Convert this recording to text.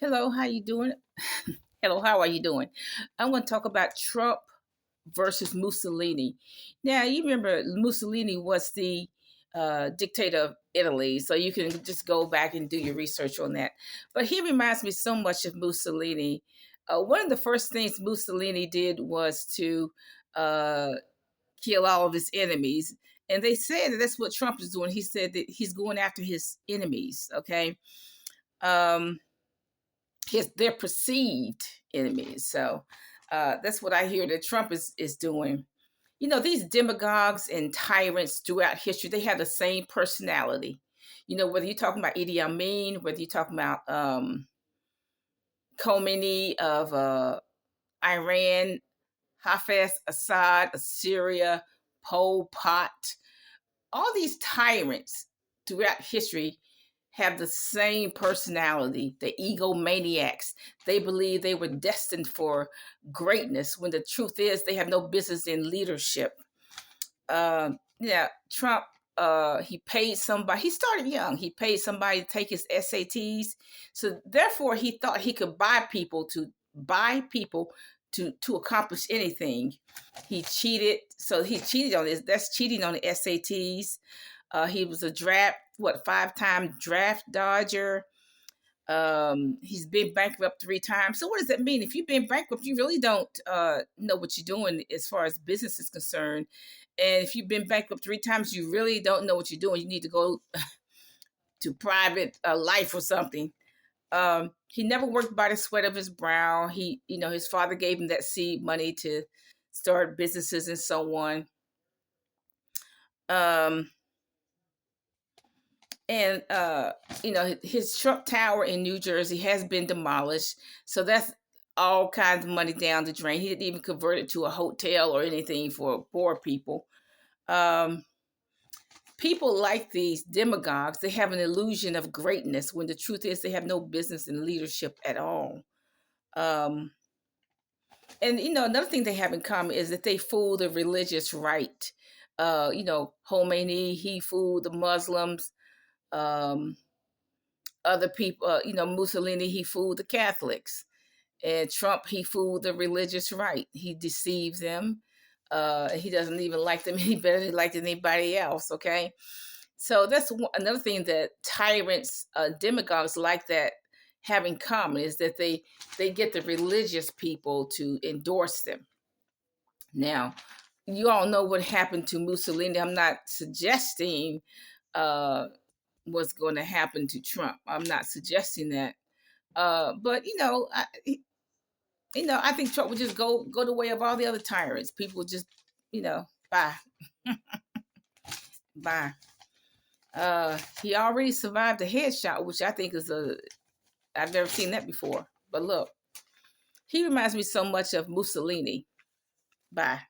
Hello, how you doing? Hello, how are you doing? I'm going to talk about Trump versus Mussolini. Now, you remember Mussolini was the dictator of Italy, so you can just go back and do your research on that. But he reminds me so much of Mussolini. One of the first things Mussolini did was to uh, kill all of his enemies. And they said that that's what Trump is doing. He said that he's going after his enemies, okay? Um, their perceived enemies. So that's what I hear that Trump is doing. You know, these demagogues and tyrants throughout history, they have the same personality. You know, whether you're talking about Idi Amin, whether you're talking about Khomeini of Iran, Hafez Assad of Syria, Pol Pot, all these tyrants throughout history have the same personality, the egomaniacs. They believe they were destined for greatness when the truth is they have no business in leadership. Yeah, Trump, he paid somebody, he started young, he paid somebody to take his SATs. So therefore he thought he could buy people to accomplish anything. He cheated. So he cheated on this. That's cheating on the SATs. He was a five-time draft dodger. He's been bankrupt 3 times. So what does that mean? If you've been bankrupt, you really don't know what you're doing as far as business is concerned. And if you've been bankrupt 3 times, you really don't know what you're doing. You need to go to private life or something. He never worked by the sweat of his brow. His father gave him that seed money to start businesses and so on. Um, and his Trump Tower in New Jersey has been demolished, so that's all kinds of money down the drain. He didn't even convert it to a hotel or anything for poor people. um, People like these demagogues, they have an illusion of greatness when the truth is they have no business in leadership at all. um, and another thing they have in common is that they fool the religious right. Khomeini, he fooled the Muslims. um, Other people, Mussolini, he fooled the Catholics. And Trump, he fooled the religious right. He deceives them. He doesn't even like them any better than he liked anybody else, okay? So that's another thing that tyrants, demagogues like that have in common is that they get the religious people to endorse them. Now, you all know what happened to Mussolini. I'm not suggesting uh, what's going to happen to Trump. I'm not suggesting that. But I think Trump would just go the way of all the other tyrants. People would just, bye, bye. He already survived a headshot, which I think is I've never seen that before. But look, he reminds me so much of Mussolini. Bye.